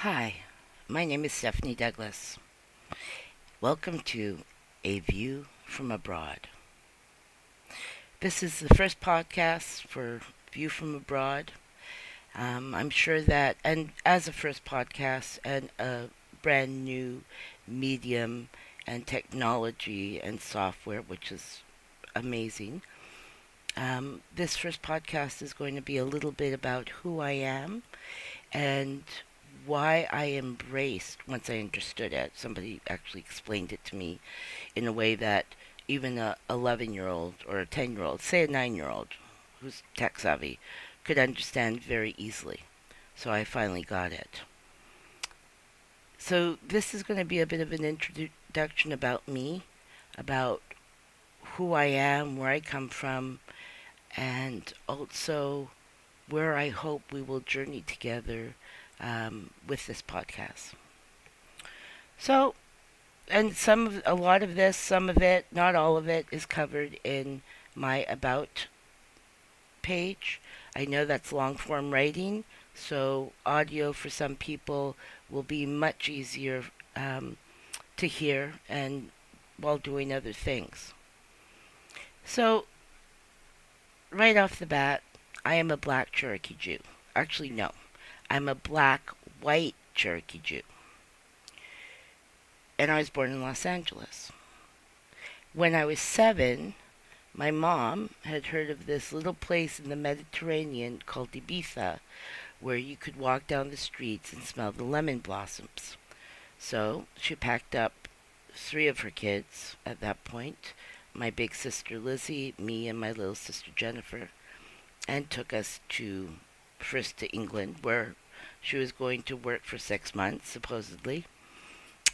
Hi, my name is Stephanie Douglas. Welcome to A View from Abroad. This is the first podcast for View from Abroad. I'm sure that, and as a first podcast and a brand new medium and technology and software, which is amazing, this first podcast is going to be a little bit about who I am and why I embraced once I understood it. Somebody actually explained it to me in a way that even a 11-year-old or a 10-year-old, say a 9-year-old who's tech savvy, could understand very easily. So I finally got it. So this is going to be a bit of an introduction about me, about who I am, where I come from, and also where I hope we will journey together with this podcast. So, and a lot of this, some of it, not all of it, is covered in my about page. I know that's long form writing, so audio for some people will be much easier um, to hear and while doing other things. So, right off the bat, I am a black Cherokee Jew. Actually, no, I'm a black white Cherokee Jew. And I was born in Los Angeles. When I was 7, my mom had heard of this little place in the Mediterranean called Ibiza, where you could walk down the streets and smell the lemon blossoms. So she packed up 3 of her kids at that point, my big sister Lizzie, me, and my little sister Jennifer, and took us first to England, where she was going to work for 6 months, supposedly,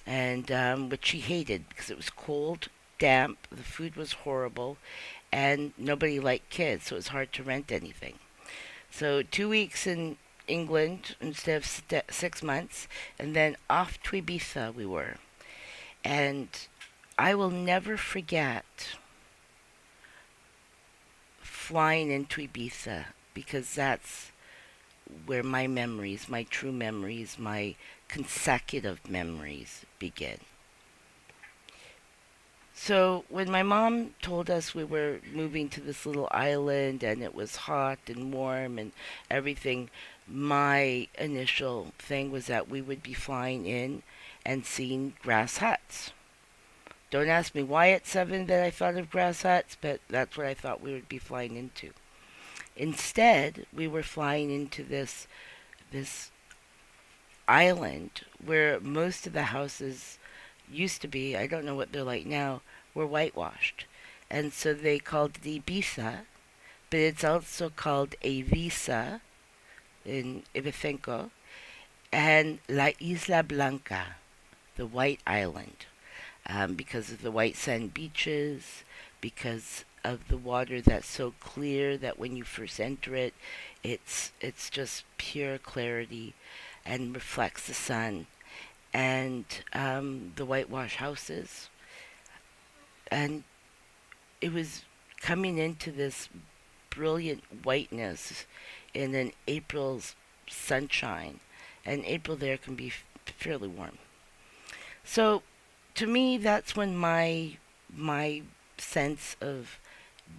and which she hated because it was cold, damp, the food was horrible, and nobody liked kids, so it was hard to rent anything. So 2 weeks in England instead of 6 months, and then off to Ibiza we were. And I will never forget flying into Ibiza because that's where my memories, my true memories, my consecutive memories begin. So when my mom told us we were moving to this little island and it was hot and warm and everything, my initial thing was that we would be flying in and seeing grass huts. Don't ask me why at 7 that I thought of grass huts, but that's what I thought we would be flying into. Instead, we were flying into this island where most of the houses used to be, I don't know what they're like now, were whitewashed. And so they called it Ibiza, but it's also called Evisa in Ibicenco, and La Isla Blanca, the White Island, because of the white sand beaches, because of the water that's so clear that when you first enter it, it's just pure clarity and reflects the sun, and the whitewash houses. And it was coming into this brilliant whiteness in an April's sunshine. And April there can be fairly warm. So to me, that's when my sense of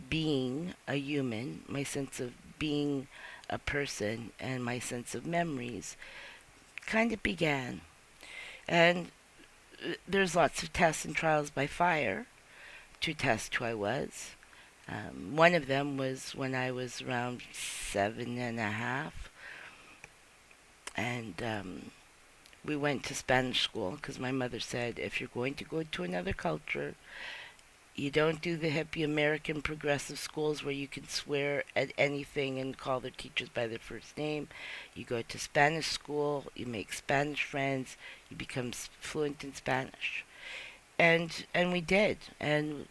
being a human, my sense of being a person, and my sense of memories kind of began. And there's lots of tests and trials by fire to test who I was. One of them was when I was around 7.5, and we went to Spanish school because my mother said if you're going to go to another culture, you don't do the hippie American progressive schools where you can swear at anything and call their teachers by their first name. You go to Spanish school, you make Spanish friends, you become fluent in Spanish. And we did. And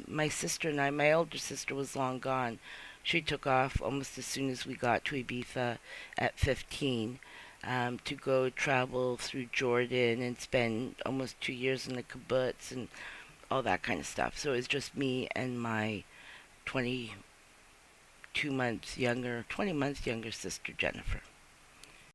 my sister and I, my older sister was long gone. She took off almost as soon as we got to Ibiza at 15 to go travel through Jordan and spend almost 2 years in the kibbutz and all that kind of stuff. So it was just me and my 20 months younger sister Jennifer.